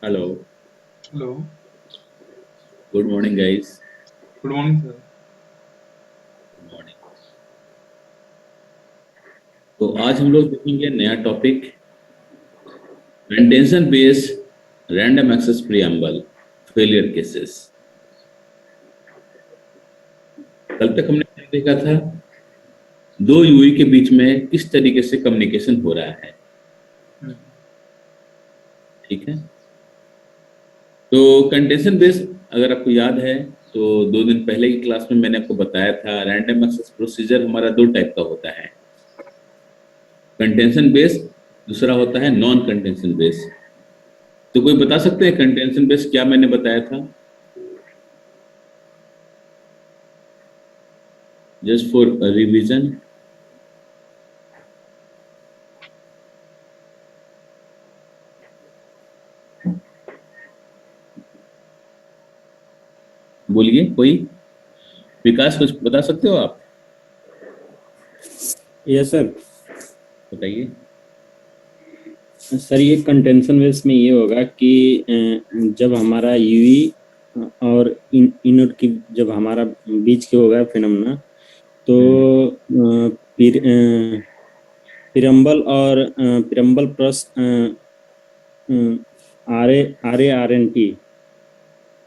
Hello. Hello. Good morning guys. Good morning sir. Good morning. तो आज हम लोग देखेंगे नया topic, intention based random access preamble failure cases. कल तक हमने क्या देखा था? दो यूई के बीच में किस तरीके से कम्युनिकेशन हो रहा है। हम्म, ठीक है। तो कंटेंशन बेस्ड, अगर आपको याद है तो 2 दिन पहले की क्लास में मैंने आपको बताया था रैंडम एक्सेस प्रोसीजर हमारा दो टाइप का होता है, कंटेंशन बेस्ड, दूसरा होता है नॉन कंटेंशन बेस्ड। तो कोई बता सकते हैं कंटेंशन बेस्ड क्या मैंने बताया था? Just for revision. बोलिए कोई। विकास कुछ बता सकते हो आप? Yes sir. बताइए। सर ये कंटेंशन बेस में ये होगा कि जब हमारा यूई और इनोड की जब हमारा बीच के होगा फिनोमेना, तो फिर पिरम्बल और preamble plus R A R N T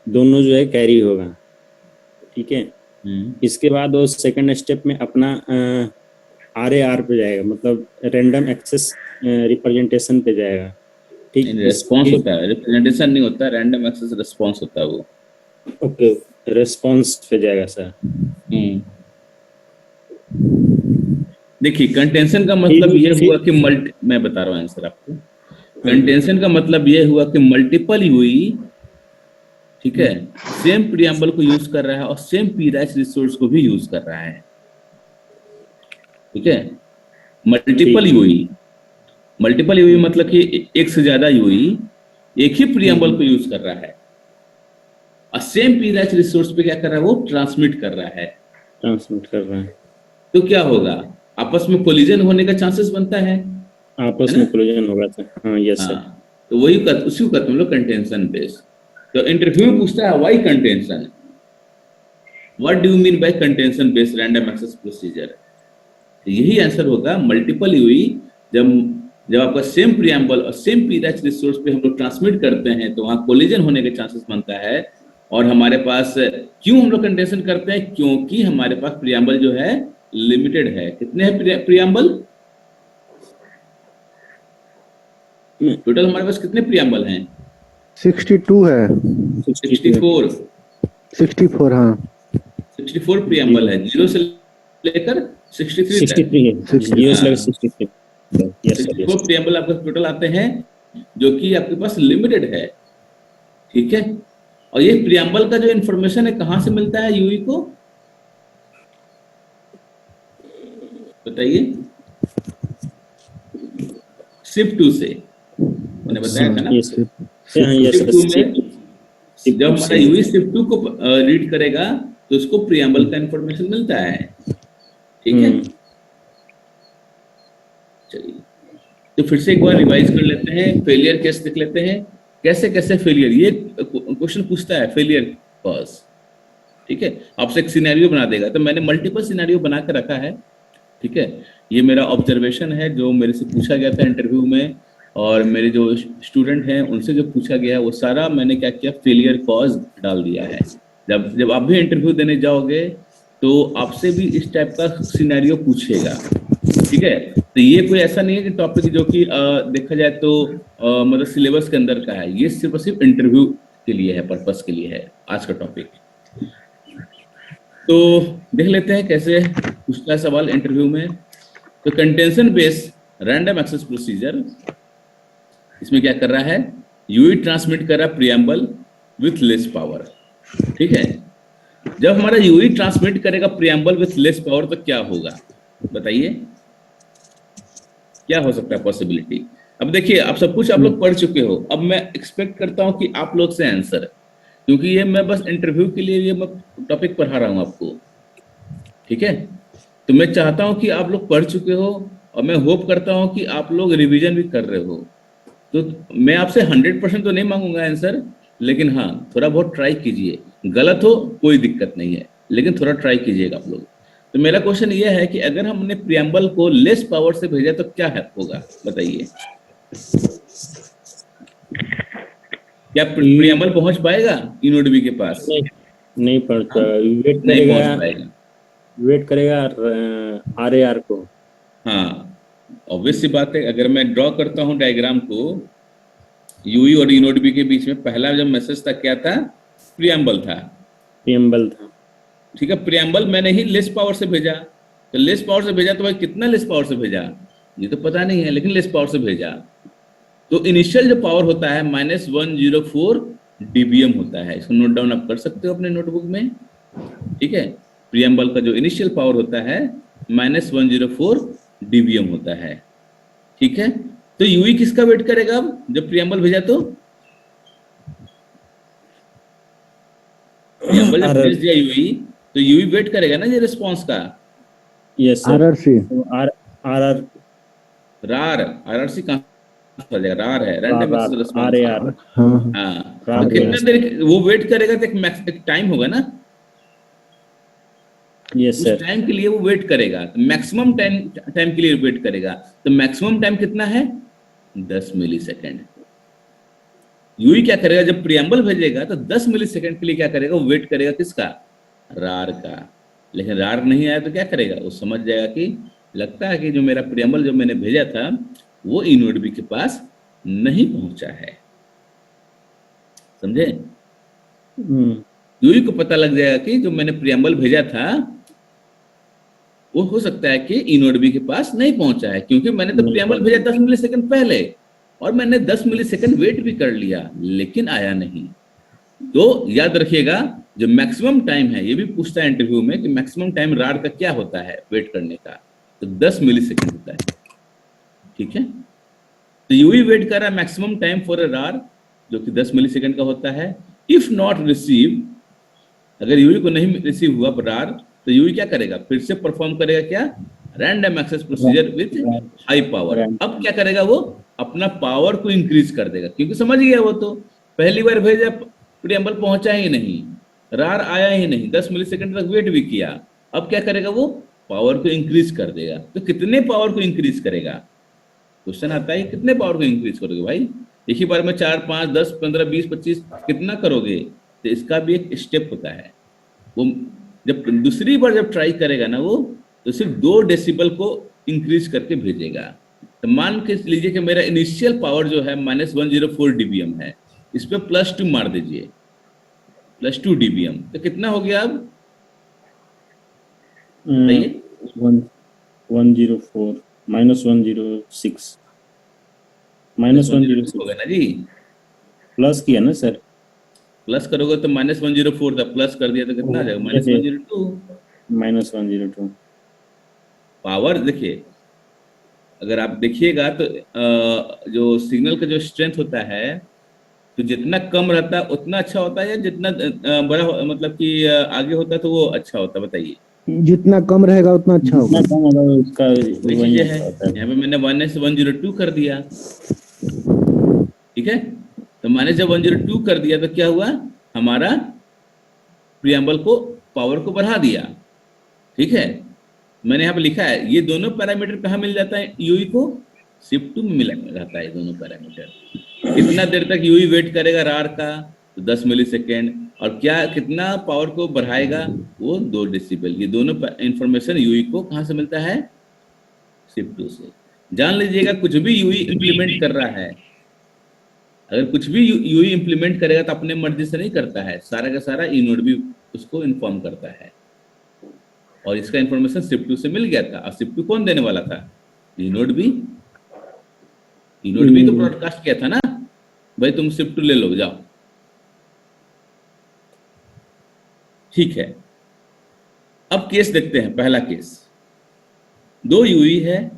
दोनों जो है कैरी होगा। ठीक है। हम्म। इसके बाद वो सेकंड स्टेप में अपना आर ए आर पे जाएगा, मतलब रैंडम एक्सेस रिप्रेजेंटेशन पे जाएगा। ठीक रेस्पॉन्स इसके होता है, रिप्रेजेंटेशन नहीं होता, रैंडम एक्सेस रेस्पॉन्स होता है वो। ओके, रेस्पॉन्स पे जाएगा सर। हम्म। देखिए कंटेंशन का मतलब फिर ये हुआ फिर कि मल्टी, मैं बता रहा हूँ आंसर आपको। हाँ। कंटेंशन का मतलब ये हुआ कि मल्टीपल यूई, ठीक है, सेम प्रियम्बल को यूज कर रहा है और सेम पीराइस रिसोर्स को भी यूज कर रहा है। ठीक है। मल्टीपल ठीक। यूई, मल्टीपल यूई मतलब कि एक से ज्यादा यूई एक ही प्रियम्बल को हम्म, यूज कर रहा है और सेम पीराइस रिसोर्स पे क्या कर रहा है, वो ट्रांसमिट कर रहा है। ट्रांसमिट कर रहा है। तो क्या होगा, आपस में कोलिजन होने का चांसेस बनता है आपस ना? में कोलिजन होगा सर। हाँ, यस सर। हाँ। तो वही उसी को कहते हैं हम लोग कंटेंशन बेस। तो इंटरव्यू में पूछता है why contention, what do you mean by contention based random access procedure. तो यही आंसर होगा, मल्टीपल यूई जब जब आपका सेम प्रियम्बल और सेम पीराइच रिसोर्स पे हम लोग ट्रांसमिट करते हैं तो वहां कोलिजन होने के चांसेस बनता है। और हमारे पास क्यों हम लोग कंटेंशन करते हैं, क्योंकि हमारे पास प्रियम्बल जो है लिमिटेड है। कितने हैं प्रियम्बल? टोटल हमारे पास कितने प्रियम्बल हैं? 62 है। 62 है। 64। 64 हाँ। 64 प्रियम्बल जीरो है, जीरो से लेकर 63 तक। 63 है। जीरो से लेकर हाँ, 63। Yes sir, 64 yes. प्रियम्बल आपके टोटल आते हैं, जो कि आपके पास लिमिटेड है। ठीक है। और ये प्रियम्बल का जो इंफॉर्मेशन है कहाँ से मिलता है यूई को, बताइए। सिप टू से, मैंने अच्छा। बताया था ना। यस सिप सर। हाँ, सिप यस सिप सर। टू शिप में शिप जब टू हमारा से यूई मिलता है। सिप टू को रीड करेगा तो उसको प्रियम्बल का इंफॉर्मेशन मिलता है। ठीक है। हम्म। चलिए, तो फिर से एक बार रिवाइज कर लेते हैं, फेलियर केस देख लेते हैं। कैसे कैसे फेलियर, ये क्वेश्चन पूछता है फेलियर कॉज। ठीक है। आपसे एक सिनेरियो बना देगा, तो मैंने मल्टीपल सिनेरियो बना के रखा है। ठीक है। ये मेरा ऑब्जर्वेशन है जो मेरे से पूछा गया था इंटरव्यू में, और मेरे जो स्टूडेंट हैं उनसे जो पूछा गया है वो सारा मैंने क्या किया, फेलियर कॉज डाल दिया है। जब जब आप भी इंटरव्यू देने जाओगे तो आपसे भी इस टाइप का सिनेरियो पूछेगा। ठीक है। तो ये कोई ऐसा नहीं है कि टॉपिक जो कि देखा जाए तो मतलब सिलेबस के अंदर का है, ये सिर्फ और सिर्फ इंटरव्यू के लिए है, पर्पस के लिए है आज का टॉपिक। तो देख लेते हैं कैसे पूछता है सवाल इंटरव्यू में। तो contention based random access procedure, इसमें क्या कर रहा है, यूई ट्रांसमिट कर रहा है प्रियम्बल विथ लेस पावर। ठीक है। जब हमारा यूई ट्रांसमिट करेगा प्रियम्बल विथ लेस पावर तो क्या होगा, बताइए। क्या हो सकता है पॉसिबिलिटी? अब देखिए, आप सब कुछ आप लोग पढ़ चुके हो, अब मैं एक्सपेक्ट करता हूं कि आप लोग से आंसर, क्योंकि ये मैं बस इंटरव्यू के लिए ये मैं टॉपिक पढ़ा रहा हूं आपको। ठीक है। तो मैं चाहता हूं कि आप लोग पढ़ चुके हो और मैं होप करता हूं कि आप लोग रिवीजन भी कर रहे हो। तो मैं आपसे 100% तो नहीं मांगूंगा आंसर, लेकिन हाँ थोड़ा बहुत ट्राई कीजिए, गलत हो कोई दिक्कत नहीं है, लेकिन थोड़ा ट्राई कीजिएगा आप लोग। तो मेरा क्वेश्चन ये है कि अगर हमने प्रियम्बल को लेस पावर से भेजा तो क्या होगा, बताइए। क्या प्रियम्बल पहुंच पाएगा ई नोड बी के पास? नहीं नहीं पहुंच वेट नहीं करेगा, पहुंच पाएगा। वेट करेगा RAR को। हाँ, ऑब्वियस सी बात है। अगर मैं ड्रॉ करता हूं डायग्राम को, यूई और ई नोड बी के बीच में पहला जब मैसेज था क्या था? प्रियम्बल था। प्रियम्बल था। ठीक है, प्रियम्बल मैंने ही लेस पावर से भेजा, तो लेस पावर से भेजा तो भाई कितना लेस पावर से भेजा ये तो पता नहीं है, लेकिन लेस पावर से भेजा। तो इनिशियल जो पावर होता है -104 dBm होता है, इसको नोट डाउन आप कर सकते हो अपने नोटबुक में। ठीक है, प्रियम्बल का जो इनिशियल पावर होता है -104 dBm होता है। ठीक है, तो यूई किसका वेट करेगा अब जब प्रियम्बल भेजा? तो प्रियम्बल जब भेज दिया यूई, तो यूई वेट करेगा ना ये रिस्पॉन्स का। Yes sir. RRC तो RR रार, आरआरसी कहाँ आ जाएगा? रार है, रैंडम एक्सेस रिस्पॉन्स। RAR। हाँ हाँ, रार तो कितना है। देर वो वेट करेगा? तो एक टाइम होगा ना, यस उस सर। टाइम के लिए वो वेट करेगा, तो मैक्सिमम टाइम के लिए वेट करेगा। तो मैक्सिमम टाइम कितना है? 10 मिलीसेकंड। यूई क्या करेगा जब प्रियम्बल भेजेगा तो 10 मिलीसेकंड के लिए क्या करेगा? वो वेट करेगा किसका? रार का। लेकिन रार नहीं आया तो क्या करेगा? वो समझ जाएगा कि लगता है कि जो मेरा प्रियम्बल जो मैंने भेजा था वो ई नोड बी के पास नहीं पहुंचा है। समझे? यूई को पता लग जाएगा कि जो मैंने प्रियम्बल भेजा था वो हो सकता है कि ई नोड बी के पास नहीं पहुंचा है, क्योंकि मैंने तो प्रियम्बल भेजा 10 मिलीसेकंड पहले और मैंने 10 मिलीसेकंड वेट भी कर लिया, लेकिन आया नहीं। तो याद रखिएगा, जो मैक्सिमम टाइम है, ये भी पूछता है इंटरव्यू में कि मैक्सिमम टाइम रार का क्या होता है वेट करने का, तो 10 मिलीसेकंड होता है। ठीक है, तो यूई वेट कर रहा है मैक्सिमम टाइम फॉर अ रार जो कि 10 मिलीसेकंड का होता है। इफ नॉट रिसीव, अगर यूई को नहीं रिसीव हुआ रार, तो यूई क्या करेगा? फिर से परफॉर्म करेगा क्या? Random access procedure with high power. अब क्या करेगा? वो अपना पावर को इंक्रीज कर देगा, क्योंकि समझ गया वो तो पहली बार भेजा, प्रियम्बल पहुंचा ही नहीं, रार आया ही नहीं, 10 मिलीसेकंड तक वेट भी किया। अब क्या करेगा? वो पावर को इंक्रीज कर देगा। तो कितने पावर को इंक्रीज करेगा? क्वेश्चन आता है कितने पावर को इंक्रीज करोगे भाई? एक ही बार में 4, 5, 10, 15, 20, 25 कितना करोगे? तो इसका भी एक स्टेप होता है। वो जब दूसरी बार जब ट्राई करेगा ना वो, तो सिर्फ 2 डेसिबल को इंक्रीज करके भेजेगा। तो मान के लीजिए कि मेरा इनिशियल पावर जो है -104 dBm है, इस पे +2 मार दीजिए, +2 dBm, तो कितना हो गया अब बताइए? 104 -106 -106 होगा ना जी। प्लस किया ना सर? प्लस करोगे तो -104 था, प्लस कर दिया तो कितना आ जाएगा? -102। -102 पावर देखिए, अगर आप देखिएगा तो जो सिग्नल का जो स्ट्रेंथ होता है, तो जितना कम रहता है उतना अच्छा होता है, या जितना बड़ा मतलब कि आगे होता है तो वो अच्छा होता है? बताइए। जितना कम रहेगा उतना अच्छा होगा। जितना कम होगा उसका वही वही चीजें अच्छा है, होता है। यहाँ पे मैंने -102 कर दिया। ठीक है, तो -102 कर दिया तो क्या हुआ? हमारा प्रियम्बल को पावर को बढ़ा दिया। ठीक है, मैंने यहाँ पे लिखा है ये दोनों पैरामीटर कहाँ मिल जाता है यूई को? शिफ्ट 2 में मिला रहता है दोनों पैरामीटर। कितना देर तक यूई वेट करेगा रार का? तो 10 मिलीसेकेंड। और क्या कितना पावर को बढ़ाएगा? वो 2 डेसिबल। ये दोनों इंफॉर्मेशन यूई को कहाँ से मिलता है? शिफ्ट 2 से। जान लीजिएगा, कुछ भी यूई इंप्लीमेंट कर रहा है, अगर कुछ भी यूई इंप्लीमेंट करेगा तो अपने मर्जी से नहीं करता है, सारा का सारा ई नोड भी उसको इन्फॉर्म करता है। और इसका इंफॉर्मेशन शिफ्ट 2 से मिल गया था। और शिफ्ट 2 कौन देने वाला था? ई नोड भी। ई नोड भी तो ब्रॉडकास्ट किया था ना, भाई तुम शिफ्ट 2 ले लो, जाओ। ठीक है, अब केस देखते हैं। पहला केस, 2 यूई है,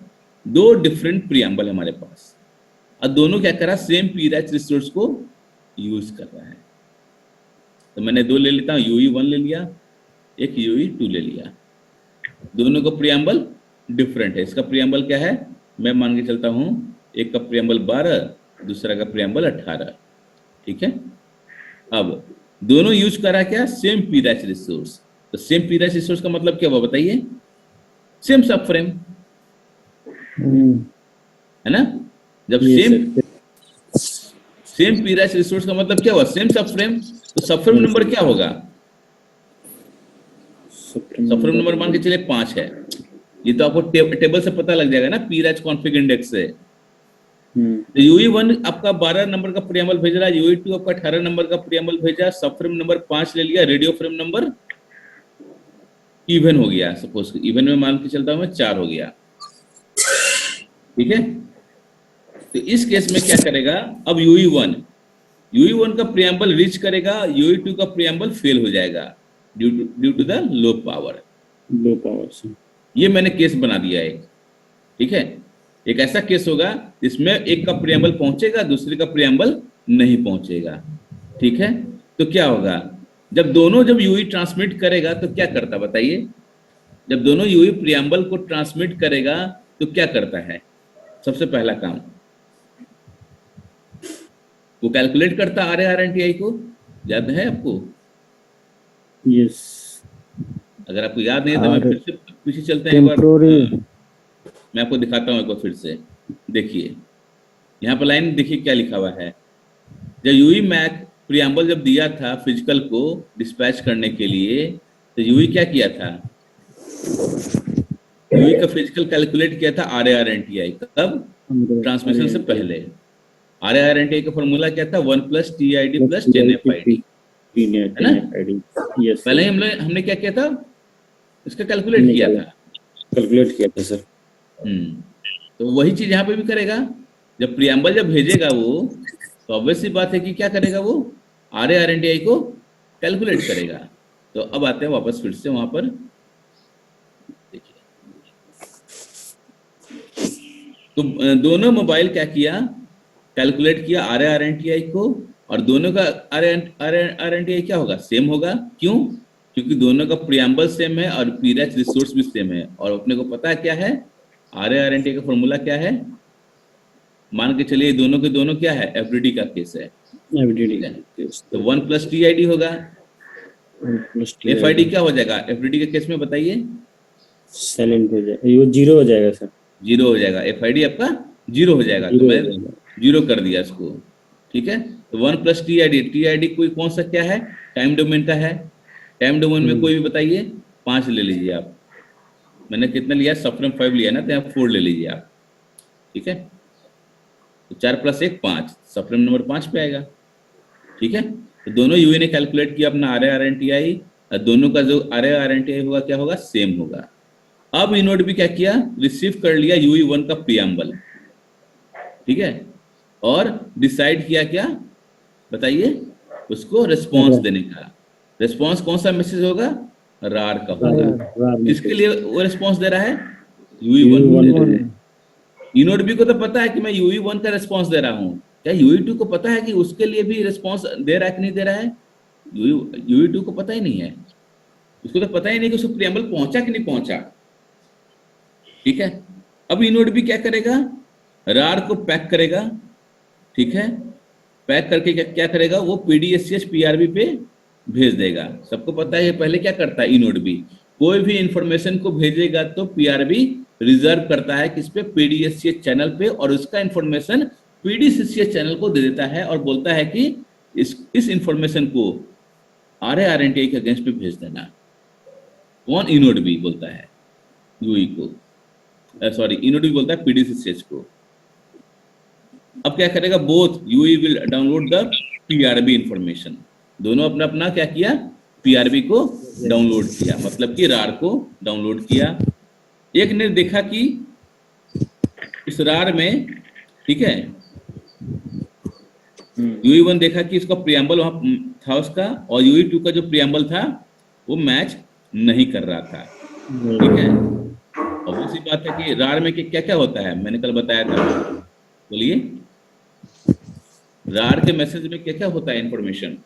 2 डिफरेंट प्रियम्बल है हमारे पास, और दोनों क्या कर रहा है? सेम पीराच रिसोर्स को यूज कर रहा है। तो मैंने 2 ले लेता हूँ, UE1 ले लिया, एक UE2 ले लिया। दोनों का प्रियम्बल डिफरेंट है। इसका प्रियम्बल क्या है? मैं मान के चलता हूँ, एक का प्रियम्बल 12, दूसरा का प्रियम्बल 18। ठीक है, अब दोनों यूज करा क्या, सेम पीराच रिसोर्स। तो सेम पीराच रिसोर्स का मतलब क्या हुआ बताइए, सेम सब फ्रेम, है ना। जब ये सेम सर सेम पीराच रिसोर्स का मतलब क्या हुआ, सेम सब फ्रेम। तो सब फ्रेम नंबर क्या होगा, सब फ्रेम नंबर मान के चलिए 5 है। ये तो आपको टेबल से पता लग जाएगा ना, पीराच कॉन्फिग इंडेक्स से। तो UE1 आपका 12 नंबर का प्रियम्बल भेज रहा है, UE2 आपका 18 नंबर का प्रियम्बल भेजा, सब फ्रेम नंबर 5 ले लिया, रेडियो फ्रेम नंबर इवन हो गया। सपोज इवन में मान के चलता हूं मैं 4 हो गया। ठीक है, तो इस केस में क्या करेगा, अब UE1 का प्रियम्बल रीच करेगा, UE2 का प्रियम्बल फेल हो जाएगा due to the low power. Low power से। ये मैंने केस बना दिया एक। ठीक है, एक ऐसा केस होगा जिसमें एक का प्रियम्बल पहुंचेगा, दूसरे का प्रियम्बल नहीं पहुंचेगा। ठीक है, तो क्या होगा, जब यूई ट्रांसमिट करेगा तो क्या करता बताइए, जब दोनों यूई प्रियम्बल को ट्रांसमिट करेगा तो क्या करता है, सबसे पहला काम वो कैलकुलेट करता RARNTI को, याद है आपको। यस। अगर आपको याद नहीं है तो मैं फिर से पीछे चलते हैं एक बार। टेम्पोररी मैं आपको दिखाता हूँ एक बार फिर से। देखिए यहाँ पर लाइन देखिए क्या लिखा हुआ है, जब यूई मैक प्रियम्बल जब दिया था फिजिकल को डिस्पैच करने के लिए, तो यूई क्या किया था, यूई का फिजिकल कैलकुलेट किया था RARNTI कब, ट्रांसमिशन से पहले। RARNTI का फॉर्मूला क्या था, 1 + TID + 10FID, है ना। यस, पहले ही हमने क्या किया था, इसका कैलकुलेट किया था, कैलकुलेट किया था सर। तो वही चीज यहाँ पे भी करेगा। जब प्रियम्बल जब भेजेगा वो, तो ऑब्वियस सी बात है कि क्या करेगा वो, RARNTI को कैलकुलेट करेगा। तो अब आते हैं वापस फिर से वहां पर, देखिए तो दोनों मोबाइल क्या किया, कैलकुलेट किया RARNTI को, और दोनों का RARNTI क्या होगा, सेम होगा। क्यों, क्योंकि दोनों का प्रियम्बल सेम है और पीराच रिसोर्स भी सेम है, और अपने को पता है क्या है, RARNTI का फॉर्मूला क्या है, मान के चलिए दोनों के दोनों क्या है, FDD का केस है। तो 1 + TID होगा, FID क्या हो जाएगा FDD के केस में बताइए, साइलेंट हो जाएगा, ये 0 हो जाएगा सर। 0 हो जाएगा, FID आपका 0 हो जाएगा। तो मैं 0 कर दिया इसको। ठीक है, तो 1 + TID कोई कौन सा क्या है, टाइम डोमेन का है। टाइम डोमेन में कोई भी बताइए, 5 ले लीजिए आप। मैंने कितना लिया, सफ्रम 5 लिया ना, तो यहाँ 4 ले लीजिए आप। ठीक है, तो 4 + 1 5, सफ्रम नंबर 5 पे आएगा। ठीक है, तो दोनों यूए ने कैलकुलेट किया अपना RARNTI, और दोनों का जो RARNTI होगा क्या होगा, सेम होगा। अब इनोड भी क्या किया, रिसीव कर लिया UE1 का प्रियम्बल। ठीक है, और डिसाइड किया क्या बताइए, उसको रिस्पॉन्स देने का। रिस्पॉन्स कौन सा मैसेज होगा, रार का होगा। किसके लिए वो रिस्पॉन्स दे रहा है, UE1। इनोड भी को तो पता है कि मैं UE1 का रिस्पॉन्स दे रहा हूँ, क्या UE2 को पता है कि उसके लिए भी रिस्पॉन्स दे रहा है कि नहीं दे रहा है, UE2 को पता ही नहीं है। उसको तो पता ही नहीं कि उसको प्रियम्बल पहुंचा कि नहीं पहुंचा। ठीक है, अब इनोड भी क्या करेगा, रार को पैक करेगा। ठीक है, पैक करके क्या करेगा, वो PDSCH PRB पे भेज देगा। सबको पता है ये पहले क्या करता है, इनोड भी कोई भी इंफॉर्मेशन को भेजेगा तो PRB रिजर्व करता है किस पे, PDSCH चैनल पे, और उसका इंफॉर्मेशन PDCCH चैनल को दे देता है और बोलता है कि इस इंफॉर्मेशन को RARNTI के अगेंस्ट पे भेज देना। कौन, इनोड भी बोलता है यूई को, सॉरी इनोड भी बोलता है PDCCH को। अब क्या करेगा, both UE will download the PRB information. दोनों अपना अपना क्या किया, PRB को डाउनलोड किया, मतलब कि रार को डाउनलोड किया। एक ने देखा कि इस रार में, ठीक है, UE1 देखा कि इसका प्रियम्बल वहां था उसका, और UE2 का जो प्रियम्बल था वो मैच नहीं कर रहा था। ठीक है, और दूसरी बात है कि रार में क्या क्या होता है, मैंने कल बताया था, बोलिए रार के मैसेज में क्या क्या होता है इंफॉर्मेशन,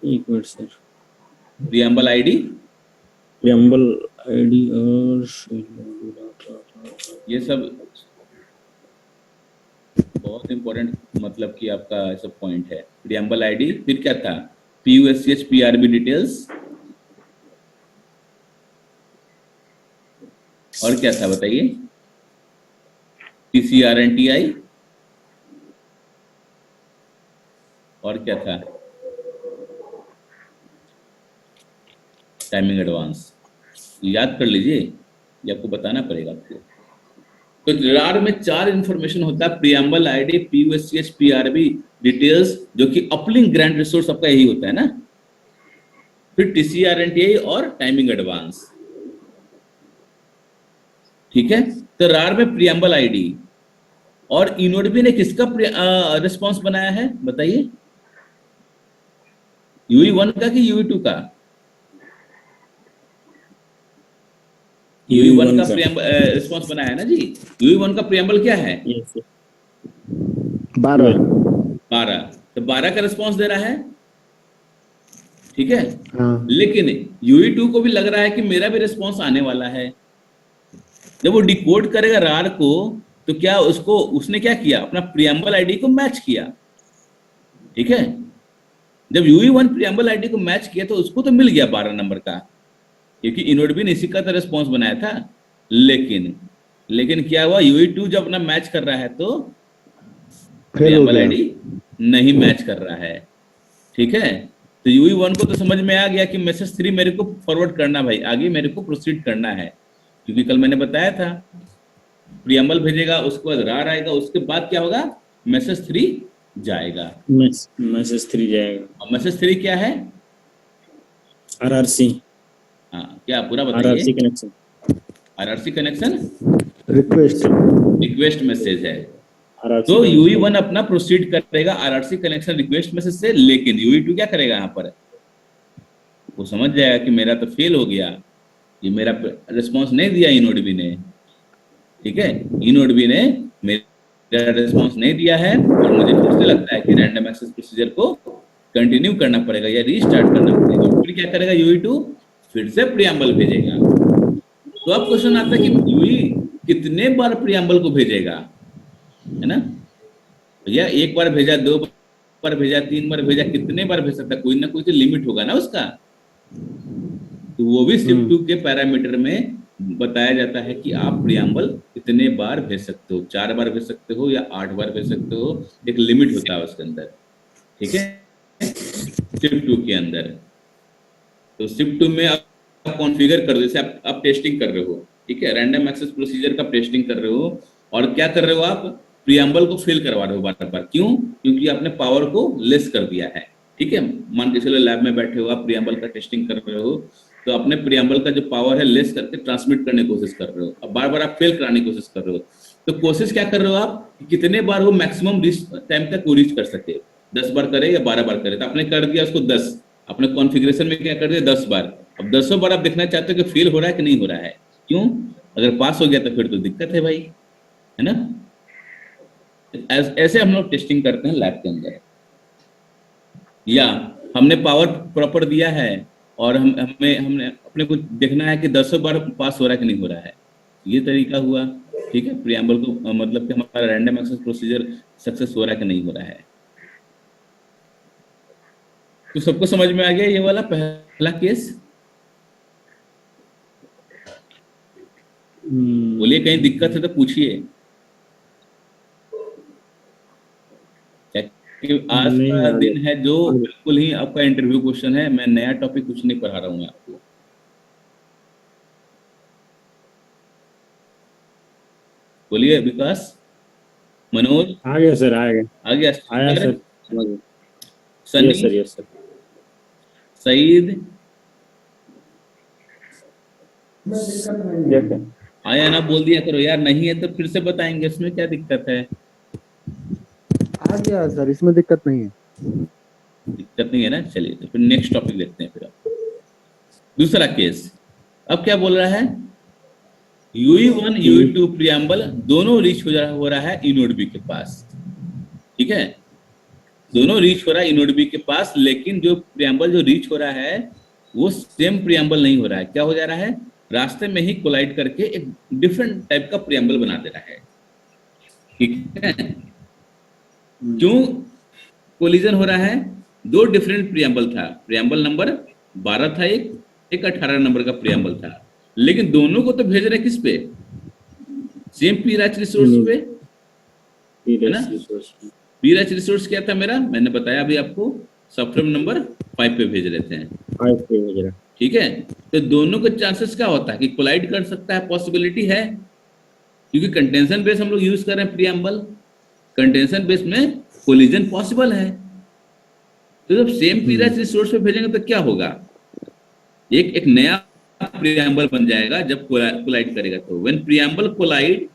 एक मिनट सर, प्रियम्बल आईडी और ये सब बहुत इंपॉर्टेंट, मतलब कि आपका ऐसा पॉइंट है। प्रियम्बल आईडी, फिर क्या था? PUSCH PRB डिटेल्स, और क्या था बताइए? TCR&TI, और क्या था? Timing advance. याद कर लीजिए, ये आपको बताना पड़ेगा आपको। तो रार में 4 इंफॉर्मेशन होता है, preamble ID, PUSCH PRB details, जो कि अपलिंक ग्रांट रिसोर्स आपका यही होता है ना, फिर TCR&TI और टाइमिंग एडवांस। ठीक है, तो रार में प्रियम्बल आईडी और इनोडबी ने किसका रिस्पॉन्स बनाया है बताइए? UE1 का कि UE2 का? UE1 का रिस्पॉन्स बनाया है ना जी। UE1 का प्रियम्बल क्या है? 12। 12, तो 12 का रिस्पॉन्स दे रहा है। ठीक है, हाँ। लेकिन UE2 को भी लग रहा है कि मेरा भी रिस्पॉन्स आने वाला है। जब वो डिकोड करेगा रार को, तो क्या उसने क्या किया? अपना प्रियम्बल आईडी को मैच किया। ठीक है, जब UE1 प्रियम्बल आईडी को मैच किया तो उसको तो मिल गया 12 नंबर का, क्योंकि इनोडबी ने इसी का तो रिस्पॉन्स बनाया था। लेकिन क्या हुआ? UE2 जब अपना मैच कर रहा है तो प्रियम्बल आईडी नहीं मैच कर रहा है। ठीक है, तो UE1 को तो समझ में आ गया कि मैसेज 3 मेरे को फॉरवर्ड करना भाई, आगे मेरे को प्रोसीड करना है, क्योंकि कल मैंने बताया था प्रियम्बल भेजेगा, उसके बाद रार आएगा, उसके बाद क्या होगा? मैसेज 3 जाएगा। मैसेज 3 जाएगा। और मैसेज 3 क्या है? RRC। हाँ, क्या पूरा बताइए? RRC connection. RRC connection request message है। तो UE1 अपना प्रोसीड करेगा RRC कनेक्शन रिक्वेस्ट मैसेज से, लेकिन UE2 क्या करेगा? यहाँ पर वो समझ जाएगा कि मेरा तो फेल हो गया, ये मेरा रिस्पॉन्स नहीं दिया इनोडबी ने। ठीक है, इनोडबी ने मेरा रिस्पॉन्स नहीं दिया है, और मुझे फिर से लगता है कि रैंडम एक्सेस प्रोसीजर को कंटिन्यू करना पड़ेगा या रीस्टार्ट करना पड़ेगा। फिर क्या करेगा UE2? फिर से प्रियम्बल भेजेगा। तो अब क्वेश्चन आता है कि UE कितने बार प्रियम्बल को भेजेगा, है ना? भैया एक बार भेजा, 2 बार भेजा, 3 बार भेजा, कितने बार भेज सकता है? कोई ना कोई तो लिमिट होगा ना उसका। तो वो भी SIP2 के पैरामीटर में बताया जाता है कि आप प्रियम्बल कितने बार भेज सकते हो, 4 बार भेज सकते हो या 8 बार भेज सकते हो, एक लिमिट होता है उसके अंदर। ठीक है, SIP2 के अंदर। तो SIP2 में आप कॉन्फ़िगर कर दो, जैसे आप टेस्टिंग कर रहे हो, ठीक है, रैंडम एक्सेस प्रोसीजर का टेस्टिंग कर रहे हो, और क्या कर रहे हो? आप प्रियम्बल को फेल करवा रहे हो बार बार। क्यों? क्योंकि आपने पावर को लेस कर दिया है। ठीक है, मान के चलो लैब में बैठे हो, आप प्रियम्बल का टेस्टिंग कर रहे हो, तो अपने प्रियम्बल का जो पावर है लेस करके ट्रांसमिट करने की कोशिश कर रहे हो। अब बार बार आप फेल कराने की कोशिश कर रहे हो, तो कोशिश क्या कर रहे हो आप? कितने बार वो मैक्सिमम टाइम तक वो रीच कर सके, 10 बार करे या 12 बार करे। तो आपने कर दिया उसको 10, अपने कॉन्फ़िगरेशन में क्या कर दिया? 10 बार। अब 10 बार आप देखना चाहते हो कि फेल हो रहा है कि नहीं हो रहा है। क्यों? अगर पास हो गया तो फिर तो दिक्कत है भाई, है ना? ऐसे हम लोग टेस्टिंग करते हैं लैब के अंदर। या हमने पावर प्रॉपर दिया है और हमने अपने को देखना है कि 10 बार पास हो रहा है कि नहीं हो रहा है, ये तरीका हुआ। ठीक है, प्रियम्बल को मतलब कि हमारा रैंडम एक्सेस प्रोसीजर सक्सेस हो रहा है कि नहीं हो रहा है। तो सबको समझ में आ गया ये वाला पहला केस? बोलिए, कहीं दिक्कत है तो पूछिए। आज का दिन है जो बिल्कुल ही आपका इंटरव्यू क्वेश्चन है, मैं नया टॉपिक कुछ नहीं पढ़ा रहा हूँ आपको। बोलिए विकास, मनोज। आ गया सर, आ गया। आ गया? आया sir. Sunny, yes sir. Saeed आया ना? बोल दिया करो यार, नहीं है तो फिर से बताएंगे, इसमें क्या दिक्कत है? आ गया सर, इसमें दिक्कत नहीं है। दिक्कत नहीं है ना? चलिए तो फिर नेक्स्ट टॉपिक देखते हैं। फिर दूसरा केस अब क्या बोल रहा है? UE1 UE2 प्रियम्बल दोनों रीच हो रहा है इनोडबी के पास। ठीक है, दोनों रीच हो रहा है इनोडबी के पास, लेकिन जो प्रियम्बल जो रीच हो रहा है वो सेम प्रियम्बल नहीं हो रहा है। क्या हो जा रहा है? रास्ते में ही कोलाइड करके एक डिफरेंट टाइप का प्रियम्बल बना दे रहा है। ठीक है, क्यों कोलिजन हो रहा है? दो डिफरेंट प्रियम्बल था, प्रियम्बल नंबर 12 था, एक 18 नंबर का प्रियम्बल था, लेकिन दोनों को तो भेज रहे किस पे? सेम पीराच रिसोर्स पे, है ना? पीराच रिसोर्स क्या था मेरा? मैंने बताया अभी आपको, सबफ्रेम नंबर 5 पे भेज रहे थे, 5 पे भेज रहा। ठीक है? तो दोनों के चांसेस क्या होता है कि कोलाइड कर सकता है, पॉसिबिलिटी है, क्योंकि कंटेंशन बेस हम लोग यूज कर रहे हैं प्रियम्बल, कंटेंशन बेस में कोलिजन पॉसिबल है। तो जब सेम पीराच रिसोर्स पे भेजेंगे तो क्या होगा? एक नया प्रियम्बल बन जाएगा जब कोलाइड करेगा। तो when preamble collide,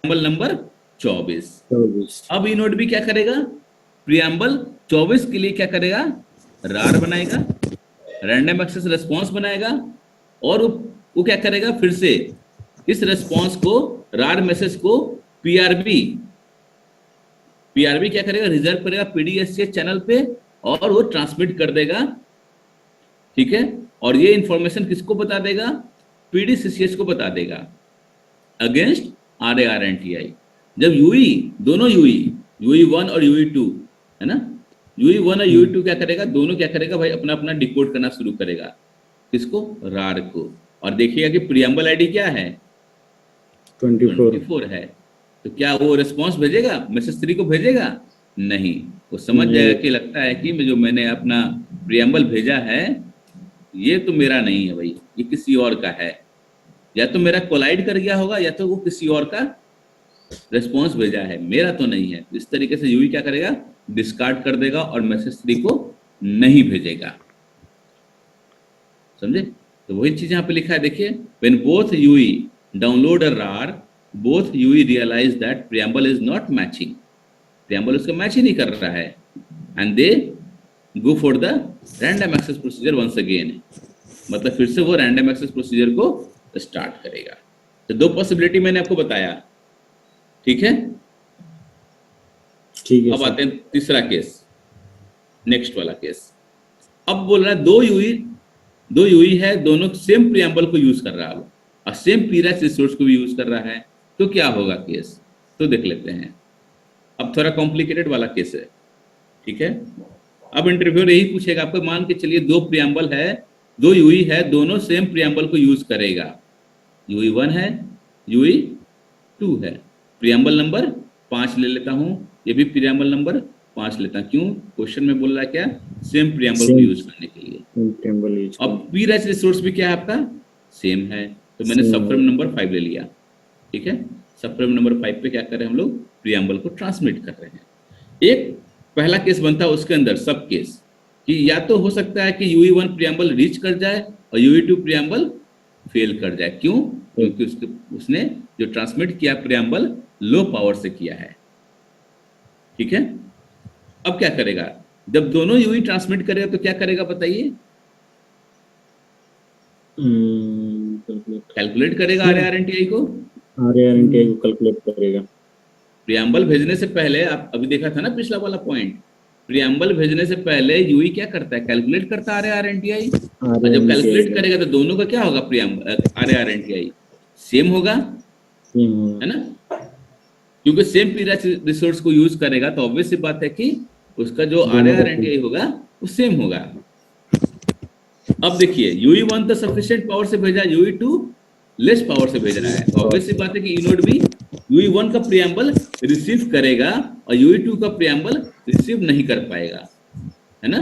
preamble number 24। अब इनोड भी क्या करेगा? प्रियम्बल 24 के लिए क्या करेगा? रार बनाएगा, रैंडम एक्सेस रेस्पॉन्स बनाएगा, और वो क्या करेगा? फिर से इस रेस्पॉन्स को, रार मैसेज को पीआरबी क्या करेगा? रिजर्व करेगा पीडीएससीएच चैनल पे, और वो ट्रांसमिट कर देगा, ठीक है? और ये इंफॉर्मेशन किसको बता देगा? पीडीसीसीएच को बता देगा अगेंस्ट RARNTI। जब यूई, दोनों यूई 1 और यूई 2, है ना, यूई 1 और यूई 2 क्या करेगा? दोनों क्या करेगा भाई? अपना अपना डिकोड करना शुरू करेगा, किसको? रार को। और देखिएगा कि प्रियम्बल आईडी क्या है? 24 है। तो क्या वो रिस्पॉन्स भेजेगा? मैसेज 3 को भेजेगा? नहीं, वो समझ जाएगा कि लगता है कि जो मैंने अपना प्रियम्बल भेजा है ये तो मेरा नहीं है भाई, ये किसी और का है, या तो मेरा कोलाइड कर गया होगा, या तो वो किसी और का रिस्पॉन्स भेजा है, मेरा तो नहीं है। इस तरीके से यूई क्या करेगा? डिस्कार्ड कर देगा और मैसेज 3 को नहीं भेजेगा। समझे? तो वही चीज यहाँ पे लिखा है, देखिए, when both UE download a RAR, both UE realize that preamble is not matching, preamble उसको मैच ही नहीं कर रहा है, and they go for the random access procedure once again, मतलब फिर से वो रैंडम एक्सेस प्रोसीजर को स्टार्ट करेगा। तो दो पॉसिबिलिटी मैंने आपको बताया, ठीक है? ठीक है। अब आते हैं तीसरा केस, नेक्स्ट वाला केस। अब बोल रहा है दो यूई है, दोनों सेम प्रियम्बल को यूज कर रहा है और सेम पीराच रिसोर्स को भी यूज कर रहा है, तो क्या होगा केस? तो देख लेते हैं। अब थोड़ा कॉम्प्लिकेटेड वाला केस है, ठीक है? अब इंटरव्यूअर यही पूछेगा आपको, मान के चलिए दो प्रियम्बल है, दो यूई है, दोनों सेम प्रियम्बल को यूज करेगा, यूई 1 है, यूई 2 है, प्रियम्बल नंबर 5 ले लेता हूं, ये भी प्रियम्बल नंबर 5 लेता हूं। क्यों? क्वेश्चन में बोल रहा है क्या? सेम प्रियम्बल को यूज करने के लिए। अब पीराच रिसोर्स भी क्या है आपका? सेम है, तो मैंने सबफ्रेम नंबर 5 ले लिया, ठीक है? सबफ्रेम नंबर 5 पे क्या कर रहे हैं हम लोग? प्रियम्बल को ट्रांसमिट कर रहे हैं। एक पहला केस बनता है, उसके अंदर सब केस कि या तो हो सकता है कि यूई 1 प्रियम्बल रीच कर जाए और यूई 2 प्रियम्बल फेल कर जाए। क्यों? क्योंकि उसने जो ट्रांसमिट किया प्रियम्बल लो पावर से किया है, ठीक है? अब क्या करेगा? जब दोनों यूई ट्रांसमिट करेगा तो क्या करेगा बताइए? कैलकुलेट करेगा RARNTI को, कैलकुलेट करेगा। प्रियम्बल भेजने से पहले, आप अभी देखा था ना पिछला वाला पॉइंट, प्रियम्बल भेजने से पहले यूई क्या करता है? कैलकुलेट करता है RARNTI, और जब कैलकुलेट करेगा तो दोनों का क्या होगा? प्रियम्बल RARNTI सेम होगा, है ना? क्योंकि सेम पीराच रिसोर्स को यूज करेगा तो ऑब्वियस सी बात है कि उसका जो RARNTI होगा वो सेम होगा। अब देखिए, यूई 1 तो सफिशिएंट पावर से भेजा, यूई 2 लेस पावर से भेज रहा है, तो ऑब्वियस सी बात है कि इनोड भी यूई 1 का प्रियम्बल रिसीव करेगा और यूई 2 का प्रियम्बल रिसीव नहीं कर पाएगा, है ना?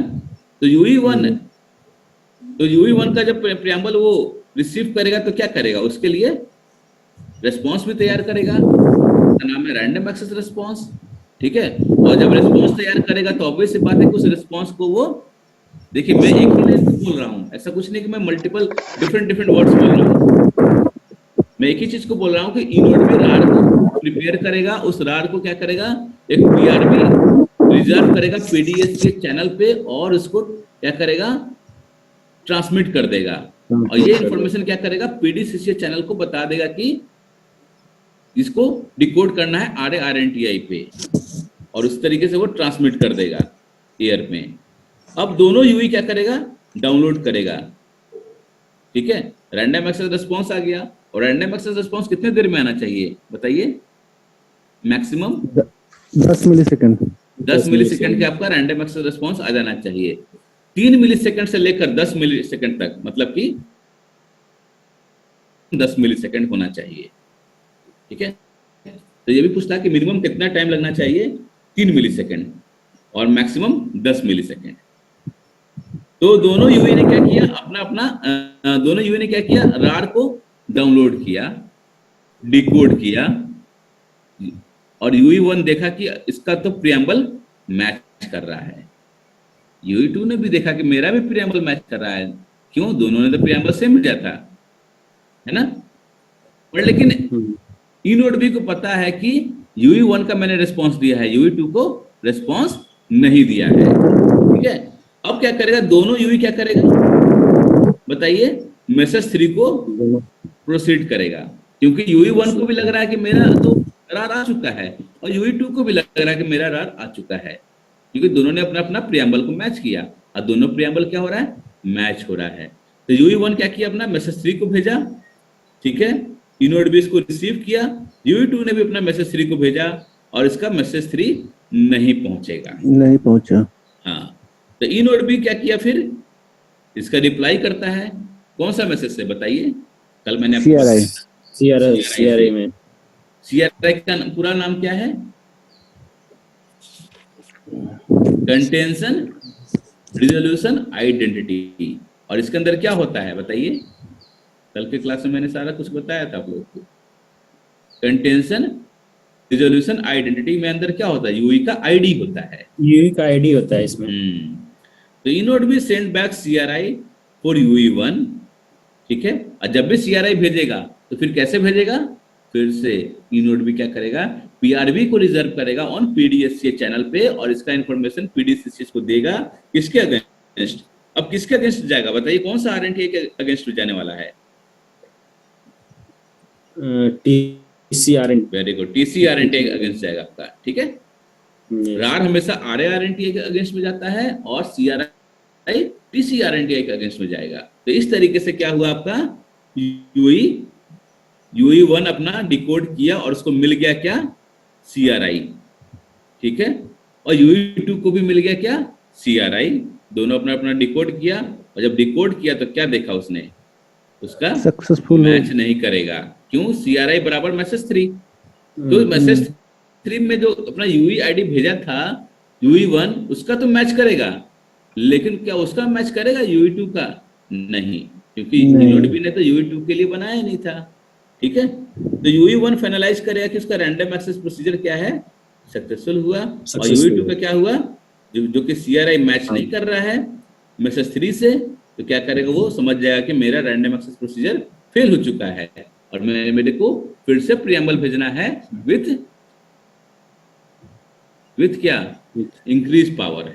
तो यूई 1 का जब प्रियम्बल वो रिसीव करेगा तो क्या करेगा? उसके लिए रेस्पॉन्स भी तैयार करेगा, नाम है रैंडम एक्सेस रेस्पॉन्स, ठीक है? और जब रेस्पॉन्स तैयार करेगा तो ऑब्वियस सी बात है कि उस रेस्पॉन्स को वो, देखिए मैं एक ही लाइन बोल रहा हूँ, ऐसा कुछ नहीं कि मैं मल्टीपल डिफरेंट वर्ड्स बोल रहा हूँ, मैं एक ही चीज को बोल रहा हूँ कि इनोड में रार को प्रिपेयर करेगा, उस रार को क्या करेगा? एक पीआरबी रिजर्व करेगा पीडीएस के चैनल पे और उसको क्या करेगा? ट्रांसमिट कर देगा, और ये इंफॉर्मेशन क्या करेगा? पीडीसीसी चैनल को बता देगा कि इसको डिकोड करना है RARNTI पे, और उस तरीके से वो ट्रांसमिट कर देगा एयर में। अब दोनों यूई क्या करेगा, डाउनलोड करेगा, ठीक है। रैंडम एक्सेस रिस्पॉन्स आ गया, और रैंडम एक्सेस रिस्पॉन्स कितने देर में आना चाहिए बताइए, मैक्सिमम 10 मिलीसेकंड। 10 मिलीसेकंड के आपका रैंडम एक्सेस रिस्पॉन्स आ जाना चाहिए। 3 मिलीसेकंड से लेकर 10 मिलीसेकंड तक, मतलब कि 10 मिलीसेकंड होना चाहिए, ठीक है। तो ये भी पूछता है कि मिनिमम कितना टाइम लगना चाहिए, 3 मिलीसेकंड, और मैक्सिमम 10 मिलीसेकंड। तो दोनों यूई ने क्या किया, अपना अपना दोनों यूई ने क्या किया, रार को डाउनलोड किया, डिकोड किया, और UI1 देखा कि इसका तो प्रियम्बल मैच कर रहा है। UI2 ने भी देखा कि मेरा भी प्रियम्बल मैच कर रहा है, क्यों, दोनों ने तो प्रियम्बल सेम दिया था, है ना। पर लेकिन इनोड को पता है कि UI1 का मैंने रिस्पॉन्स दिया है, UI2 को रिस्पॉन्स नहीं दिया है, ठीक है। अब क्या करेगा, दोनों यूई क्या करेगा बताइए, मैसेज 3 को प्रोसीड करेगा, क्योंकि UI1 को भी लग रहा है कि मेरा तो रार आ चुका है, और UI2 को भी लग रहा है कि मेरा रार आ चुका है, क्योंकि दोनों ने अपना अपना प्रियम्बल को मैच किया, और दोनों प्रियम्बल क्या हो रहा है, मैच हो रहा है। तो UI1 क्या किया, अपना मैसेज 3 को भेजा, ठीक है, इनोड भी इसको रिसीव किया, UI2 ने भी अपना मैसेज 3 को भेजा, और इसका मैसेज 3 नहीं पहुंचेगा, नहीं पहुंचा। हाँ। तो इनोड भी क्या किया, फिर इसका रिप्लाई करता है, कौन सा मैसेज से बताइए, कल मैंने CRI में CRI का पूरा नाम क्या है, कंटेंशन रिजोल्यूशन आइडेंटिटी, और इसके अंदर क्या होता है बताइए, कल के क्लास में मैंने सारा कुछ बताया था आप लोगों को। कंटेंशन रिजोल्यूशन आइडेंटिटी में अंदर क्या होता है, यूई का आईडी होता है, यूई का आईडी होता है इसमें। तो इनोड भी send back CRI for UI1, ठीक है। और जब भी CRI भेजेगा तो फिर कैसे भेजेगा, फिर से इनोड भी क्या करेगा, PRV को रिजर्व करेगा ऑन PDSCH चैनल पे, और इसका इंफॉर्मेशन PDSCH को देगा किसके अगेंस्ट। अब किसके अगेंस्ट जाएगा बताइए, कौन सा RNTA के अगेंस्ट जाने वाला है, TCRNTA। वेरी गुड, TCRNTA के अगेंस्ट जाएगा आपका, ठीक है। रार हमेशा RARNTA के अगेंस्ट में जाता है, और CRI TCRNTA के अगेंस्ट में जाएगा। तो इस तरीके से क्या हुआ, आपका UI1 अपना डिकोड किया, और उसको मिल गया क्या, CRI, ठीक है, और UI2 को भी मिल गया क्या, CRI। दोनों अपना अपना डिकोड किया, और जब डिकोड किया तो क्या देखा उसने, उसका सक्सेसफुल मैच नहीं करेगा, क्यों, CRI बराबर मैसेज 3। तो मैसेज 3 में जो अपना UI ID भेजा था UI1, उसका तो मैच करेगा, लेकिन क्या उसका मैच करेगा UI2 का, नहीं, क्योंकि इनोड भी ने तो UI2 के लिए बनाया नहीं था, ठीक है। तो UI1 फाइनलाइज करेगा कि उसका रैंडम एक्सेस प्रोसीजर क्या है, सक्सेसफुल हुआ, और UI2 का क्या हुआ, जो कि CRI मैच नहीं कर रहा है मैसेज 3 से, तो क्या करेगा, वो समझ जाएगा कि मेरा रैंडम एक्सेस प्रोसीजर फेल हो चुका है, और मेरे को फिर से प्रियम्बल भेजना है विथ क्या, इंक्रीज पावर,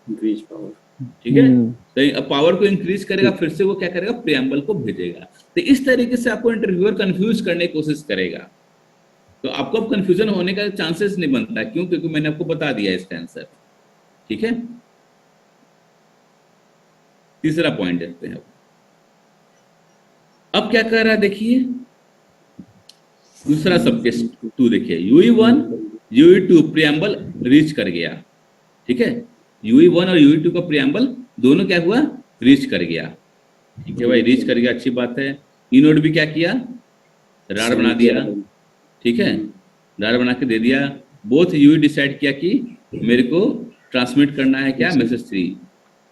ठीक है। तो अब पावर को इंक्रीज करेगा, फिर से वो क्या करेगा, प्रियम्बल को भेजेगा। तो इस तरीके से आपको इंटरव्यूअर कंफ्यूज करने की कोशिश करेगा, तो आपको अब कंफ्यूजन होने का चांसेस नहीं बनता, क्यों, क्योंकि मैंने आपको बता दिया इसका आंसर, ठीक है। तीसरा पॉइंट देखते हैं, अब क्या कर रहा है देखिए, दूसरा सबकेस 2 देखिए, UI1 UI2 प्रियम्बल रीच कर गया, ठीक है, UI1 और UI2 का प्रियम्बल दोनों क्या हुआ, रीच कर गया, ठीक है भाई, रीच कर गया, अच्छी बात है। इनोड भी क्या किया, रार बना दिया, ठीक है, रार बना के दे दिया। बोथ UI डिसाइड किया कि मेरे को ट्रांसमिट करना है क्या, message 3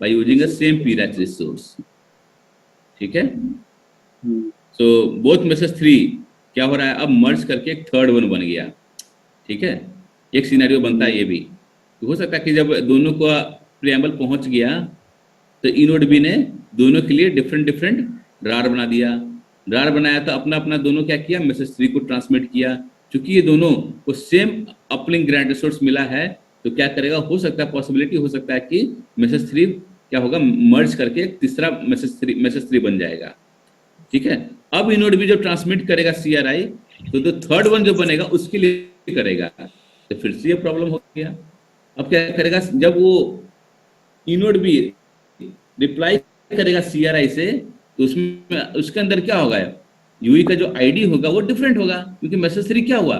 by using a same PRAC resource, ठीक है। सो बोथ मैसेज 3 क्या हो रहा है, अब मर्ज करके एक थर्ड वन बन गया, ठीक है। एक सिनेरियो बनता है ये भी, तो हो सकता है कि जब दोनों को प्रियम्बल पहुंच गया, तो इनोड बी ने दोनों के लिए डिफरेंट रार बना दिया। रार बनाया तो अपना अपना दोनों क्या किया, मैसेज 3 को ट्रांसमिट किया। चूंकि ये दोनों को सेम अपलिंक ग्रांट रिसोर्स मिला है, तो क्या करेगा, हो सकता है, पॉसिबिलिटी हो सकता है कि मैसेज 3 क्या होगा, मर्ज करके तीसरा मैसेज 3 बन जाएगा, ठीक है। अब इनोड भी जो ट्रांसमिट करेगा CRI, तो थर्ड वन जो बनेगा उसके लिए करेगा, तो फिर से ये प्रॉब्लम हो गया। अब क्या करेगा, जब वो इनोड बी रिप्लाई करेगा CRI से, तो उसमें उसके अंदर क्या होगा, यूई का जो आईडी होगा वो डिफरेंट होगा, क्योंकि मैसेज 3 क्या हुआ,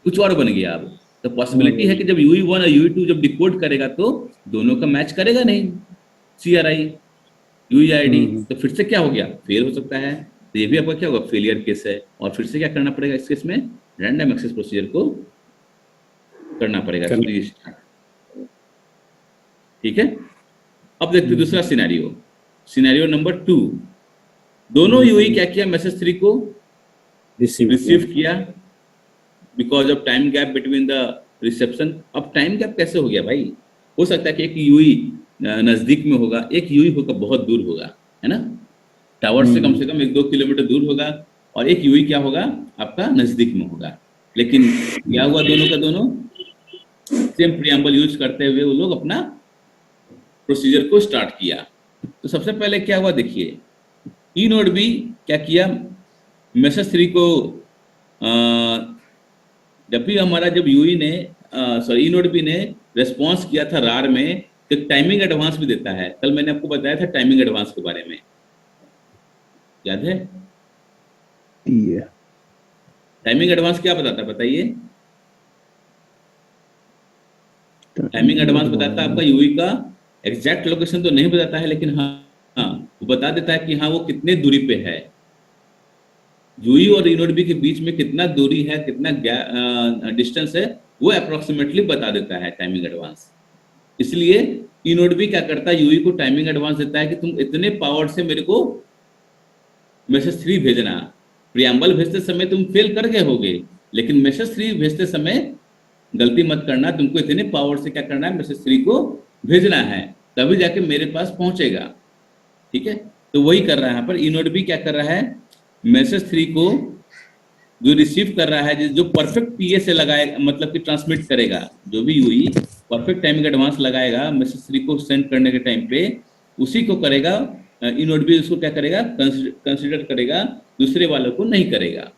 कुछ और बन गया। अब तो पॉसिबिलिटी है कि जब यूई 1 और यूई 2 जब डिकोड करेगा तो दोनों का मैच करेगा नहीं CRI यूई आईडी, तो फिर से क्या हो गया, फेल हो सकता है। तो ये भी आपका क्या होगा, फेलियर केस है। और फिर से क्या करना पड़ेगा इस केस में, रैंडम एक्सेस प्रोसीजर को करना पड़ेगा। ठीक है, अब देखते हैं दूसरा सिनेरियो, सिनेरियो नंबर 2। दोनों यूई क्या किया, मैसेज 3 को रिसीव किया because of time gap between the reception. अब टाइम गैप कैसे हो गया भाई, हो सकता है कि एक यूई नजदीक में होगा, एक यूई होगा बहुत दूर होगा, है ना, टावर से कम 1-2 किलोमीटर दूर होगा, और एक यूई क्या होगा आपका नजदीक में होगा। लेकिन क्या हुआ, दोनों का दोनों सेम प्रीएम्बल यूज करते हुए वो लोग अपना प्रोसीजर को स्टार्ट किया। तो सबसे पहले क्या हुआ देखिए, ई नोड बी क्या किया, मैसेज 3 को जब यूई ने ई नोड बी ने रेस्पॉन्स किया था रार में, तो टाइमिंग एडवांस भी देता है। कल मैंने आपको बताया था टाइमिंग एडवांस के बारे में, याद है? टाइमिंग एडवांस क्या बताता है बताइए? टाइमिंग एडवांस बताता है आपका यूई का एग्जैक्ट लोकेशन तो नहीं बताता है, लेकिन हाँ वो बता देता है कि हाँ वो कितने दूरी पे है, यूई और ई नोड बी के बीच में कितना दूरी है, कितना डिस्टेंस है, वो अप्रोक्सीमेटली बता देता है टाइमिंग एडवांस। इसलिए ई नोड बी क्या करता है, यूई को टाइमिंग एडवांस देता है कि तुम इतने पावर से मेरे को मैसेज 3 भेजना। प्रियम्बल भेजते समय तुम फेल कर गए होगे, लेकिन मैसेज 3 भेजते समय गलती मत करना, तुमको इतने पावर से क्या करना है, मैसेज 3 को भेजना है, तभी जाके मेरे पास पहुंचेगा। ठीक है, तो वही कर रहा है यहाँ पर। ई नोड बी क्या कर रहा है, मैसेज 3 को जो रिसीव कर रहा है, जो परफेक्ट पीए से लगाएगा, मतलब कि ट्रांसमिट करेगा, जो भी यूई परफेक्ट टाइमिंग एडवांस लगाएगा मैसेज 3 को सेंड करने के टाइम पे, उसी को करेगा। ई नोड बी उसको क्या करेगा, कंसिडर करेगा, दूसरे वालों को नहीं करेगा,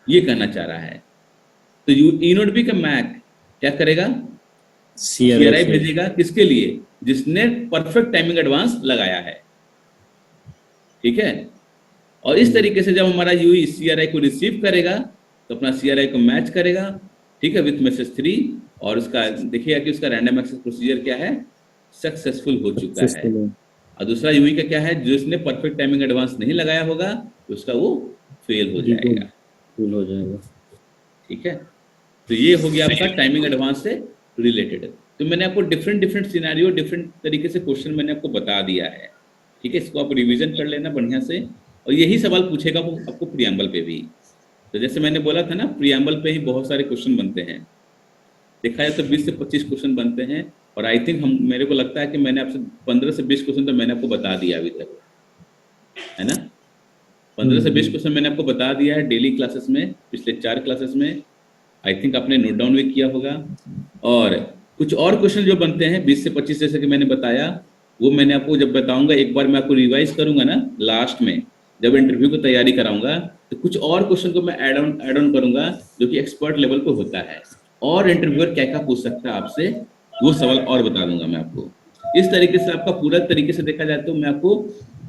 ये कहना चाह रहा है। तो ई नोड बी का मैक क्या करेगा, CRI भेजेगा, किसके लिए, जिसने परफेक्ट टाइमिंग एडवांस लगाया है। ठीक है, और इस तरीके से जब हमारा यूई CRI को रिसीव करेगा तो अपना CRI को मैच करेगा, ठीक है, विथ मैसेज 3, और उसका देखिएगा कि उसका रैंडम एक्सेस प्रोसीजर क्या है, सक्सेसफुल हो चुका है। और दूसरा यूई का क्या है, जिसने परफेक्ट टाइमिंग एडवांस नहीं लगाया होगा उसका वो फेल हो जाएगा। ठीक है, तो ये हो गया आपका टाइमिंग एडवांस से रिलेटेड। तो मैंने आपको डिफरेंट सिनेरियो, डिफरेंट तरीके से क्वेश्चन मैंने आपको बता दिया है। ठीक है, इसको आप रिवीजन कर लेना बढ़िया से, और यही सवाल पूछेगा वो आपको प्रियम्बल पे भी। तो जैसे मैंने बोला था ना, प्रियम्बल पे ही बहुत सारे क्वेश्चन बनते हैं, देखा जाए तो 20 से 25 क्वेश्चन बनते हैं, और आई थिंक मेरे को लगता है कि मैंने आपसे 15 से 20 क्वेश्चन तो मैंने आपको बता दिया अभी तक, है ना। 15 से 20 क्वेश्चन मैंने आपको बता दिया है डेली क्लासेस में, पिछले 4 क्लासेस में। आई थिंक आपने नोट डाउन भी किया होगा। और कुछ और क्वेश्चन जो बनते हैं 20 से 25 जैसे कि मैंने बताया, वो मैंने आपको जब बताऊंगा, एक बार मैं आपको रिवाइज करूंगा ना लास्ट में, जब इंटरव्यू की तैयारी कराऊंगा, तो कुछ और क्वेश्चन को मैं ऐड ऑन करूंगा जो कि एक्सपर्ट लेवल पे होता है, और इंटरव्यूअर क्या क्या पूछ सकता है आपसे, वो सवाल और बता दूंगा मैं आपको। इस तरीके से आपका पूरा तरीके से देखा जाए तो मैं आपको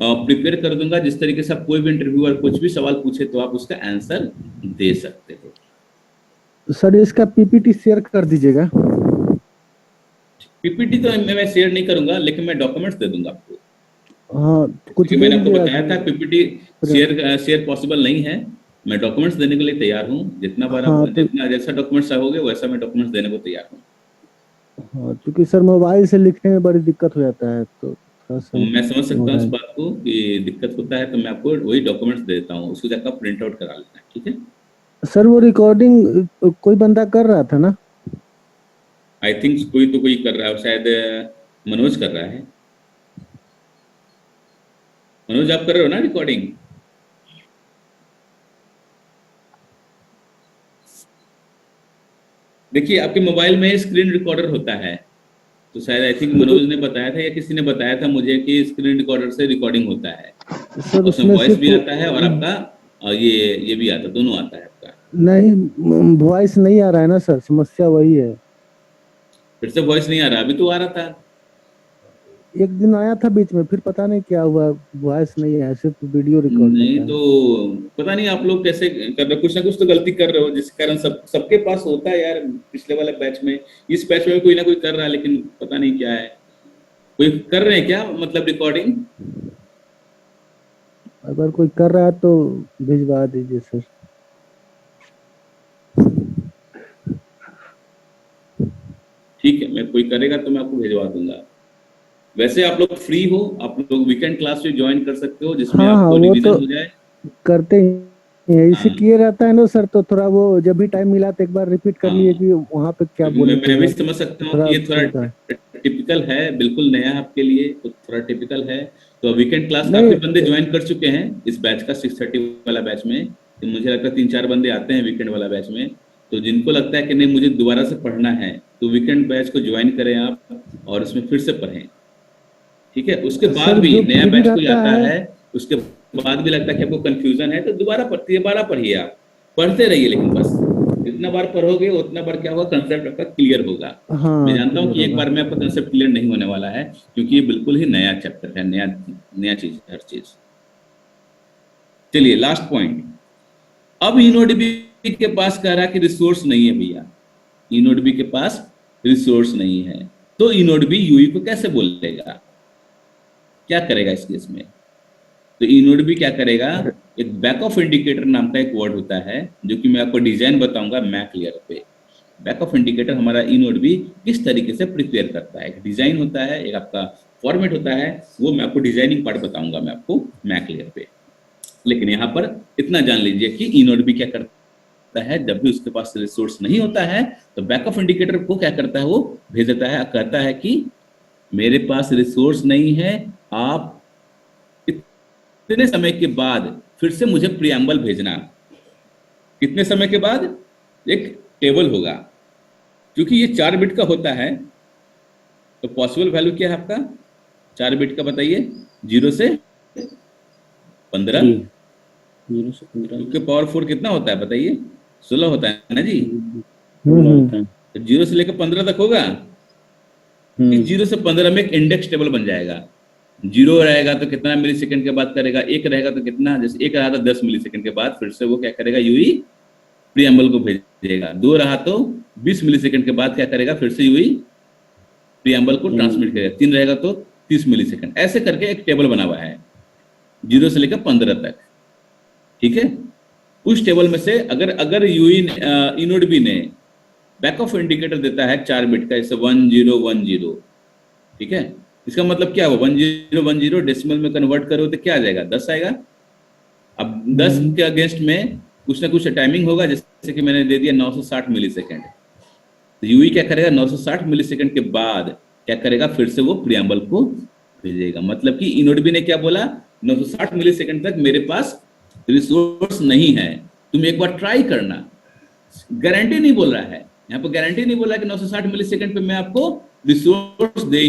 प्रिपेयर कर दूंगा, जिस तरीके से आप कोई भी इंटरव्यूअर कुछ भी सवाल पूछे तो आप उसका आंसर दे सकते हो। सर इसका पीपीटी शेयर कर दीजिएगा। पीपीटी तो मैं शेयर नहीं करूंगा, लेकिन मैं डॉक्यूमेंट्स दे दूंगा आपको। हाँ, कुछ मैंने आपको बताया था पीपीटी शेयर पॉसिबल नहीं है, मैं डॉक्यूमेंट्स देने के लिए तैयार हूँ। जितना बार आप जितना जैसा डॉक्यूमेंट्स चाहोगे वैसा मैं डॉक्यूमेंट्स देने को तैयार हूँ। हाँ, क्योंकि सर मोबाइल से लिखने में बड़ी दिक्कत हो जाता है, तो मैं समझ सकता हूँ इस बात को कि दिक्कत होता है, तो मैं आपको वही डॉक्यूमेंट्स दे देता हूँ, उसको जाकर प्रिंट आउट करा लेना। ठीक है सर, वो रिकॉर्डिंग कोई बंदा कर रहा था ना? आई थिंक कोई कर रहा है, शायद मनोज कर रहा है। मनोज आप कर रहे हो ना रिकॉर्डिंग? देखिए आपके मोबाइल में स्क्रीन रिकॉर्डर होता है, तो शायद आई थिंक मनोज ने बताया था या किसी ने बताया था मुझे कि स्क्रीन रिकॉर्डर से रिकॉर्डिंग होता है, उसमें वॉइस भी आता है और आपका ये भी आता है, दोनों आता है आपका। नहीं, वॉइस नहीं आ रहा है ना सर, समस्या वही है। फिर से वॉइस नहीं आ रहा, अभी तो आ रहा था। एक दिन आया था बीच में, फिर पता नहीं क्या हुआ, वॉइस नहीं है, सिर्फ वीडियो रिकॉर्ड नहीं होता है। तो पता नहीं आप लोग कैसे कर रहे हो, कुछ ना कुछ तो गलती कर रहे हो, जिस कारण सबके पास होता है यार। पिछले वाले बैच में, इस बैच में कोई ना कोई कर रहा है, लेकिन पता नहीं क्या है। कोई कर रहे हैं क्या, मतलब रिकॉर्डिंग? अगर कोई कर रहा है तो भिजवा दीजिए सर। ठीक है, मैं कोई करेगा तो मैं आपको भिजवा दूंगा। वैसे आप लोग फ्री हो, आप लोग वीकेंड क्लास में ज्वाइन कर सकते हो, जिसमें हाँ हाँ, आपको वो रिवीजन तो हो जाए। करते ही हैं, इसे हाँ किए रहता है ना सर, तो थोड़ा वो जब भी टाइम मिला तो एक बार रिपीट कर लिए हाँ, कि वहाँ पे क्या मैं बोले मैं थे, भी अब समझ सकता हूँ कि थोड़ा ये थोड़ा सुविधा है। टिपिकल है, बिल्कुल नया है आपके लिए, तो थोड़ा टिपिकल है। तो वीकेंड क्लास काफी बंदे नहीं, ज्वाइन कर चुके हैं इस बैच का, 6:30 वाला बैच में। तो मुझे लगता है 3-4 बंदे आते हैं वीकेंड वाला बैच में। तो जिनको लगता है कि नहीं मुझे दोबारा से पढ़ना है, तो वीकेंड बैच को ज्वाइन करें आप, और उसमें फिर से पढ़ें। ठीक है, उसके बाद सर भी जो नया फ्री बैच कोई रहता आता है, है, उसके बाद भी लगता है कि आपको कंफ्यूजन है, तो दोबारा पढ़िए आप, पढ़ते रहिए। लेकिन बस जितना बार पढ़ोगे उतना बार क्या होगा, कंसेप्ट आपका क्लियर होगा। मैं हाँ जानता हूँ क्लियर कि एक होगा। बार में आपका कंसेप्ट क्लियर नहीं होने वाला है, क्योंकि ये बिल्कुल ही नया चैप्टर है, नया नया चीज है, हर चीज। चलिए लास्ट पॉइंट। अब इनोडबी के पास कह रहा है कि रिसोर्स नहीं है भैया, इनोडबी के पास रिसोर्स नहीं है, तो इनोडबी यूई को कैसे बोलेगा, क्या करेगा इस केस में? तो इनोड भी क्या करेगा, एक बैक ऑफ इंडिकेटर नाम का एक वर्ड होता है, जो कि मैं आपको डिजाइन बताऊंगा मैक लेयर पे। बैक ऑफ इंडिकेटर हमारा इनोड भी किस तरीके से प्रिपेयर करता है, एक डिजाइन होता है, एक आपका फॉर्मेट होता है, वो मैं आपको डिजाइनिंग पार्ट बताऊंगा मैं आपको मैक लेयर पे। लेकिन यहाँ पर इतना जान लीजिए कि इनोड भी क्या करता है, जब भी उसके पास रिसोर्स नहीं होता है, तो बैक ऑफ इंडिकेटर को क्या करता है, वो भेज देता है, कहता है कि मेरे पास रिसोर्स नहीं है, आप कितने समय के बाद फिर से मुझे प्रियम्बल भेजना। कितने समय के बाद? एक टेबल होगा, क्योंकि ये 4 बिट का होता है, तो पॉसिबल वैल्यू क्या है आपका 4 बिट का, बताइए। 0 से 15, 0 से 15 क्योंकि पावर 4 कितना होता है बताइए, 16 होता है ना जी। होता है। तो 0 से लेकर 15 तक होगा। इस 0 से 15 में एक इंडेक्स टेबल बन जाएगा। 0 रहेगा तो कितना मिली सेकंड के बाद करेगा, 1 रहेगा तो कितना, जैसे 1 रहा तो 10 मिली सेकंड के बाद फिर से वो क्या करेगा, यूई प्रियम्बल को भेजेगा। 2 रहा तो 20 मिली सेकंड के बाद क्या करेगा, फिर से यूई प्रियम्बल को ट्रांसमिट करेगा। 3 रहेगा तो 30 मिली सेकंड, ऐसे करके एक टेबल बना हुआ है 0 से लेकर 15 तक। ठीक है, उस टेबल में से अगर अगर यूई इनोडबी ने बैक ऑफ इंडिकेटर देता है 4 बिट का, जैसे 1010, ठीक है, इसका मतलब क्या हुआ, 1010 डेसिमल में कन्वर्ट करो तो क्या आ जाएगा, 10 आएगा। अब 10 के अगेंस्ट में कुछ ना कुछ टाइमिंग होगा, जैसे कि मैंने दे दिया 960 मिली सेकेंड, तो यूई क्या करेगा, 960 मिली सेकेंड के बाद क्या करेगा, फिर से वो प्रियम्बल को भेजेगा। मतलब कि इनोडबी ने क्या बोला, 960 मिली सेकेंड तक मेरे पास रिसोर्स नहीं है, तुम एक बार ट्राई करना। गारंटी नहीं बोल रहा है यहाँ पर, गारंटी नहीं बोला कि 960 मिली सेकेंड पे मैं आपको रिसोर्स दे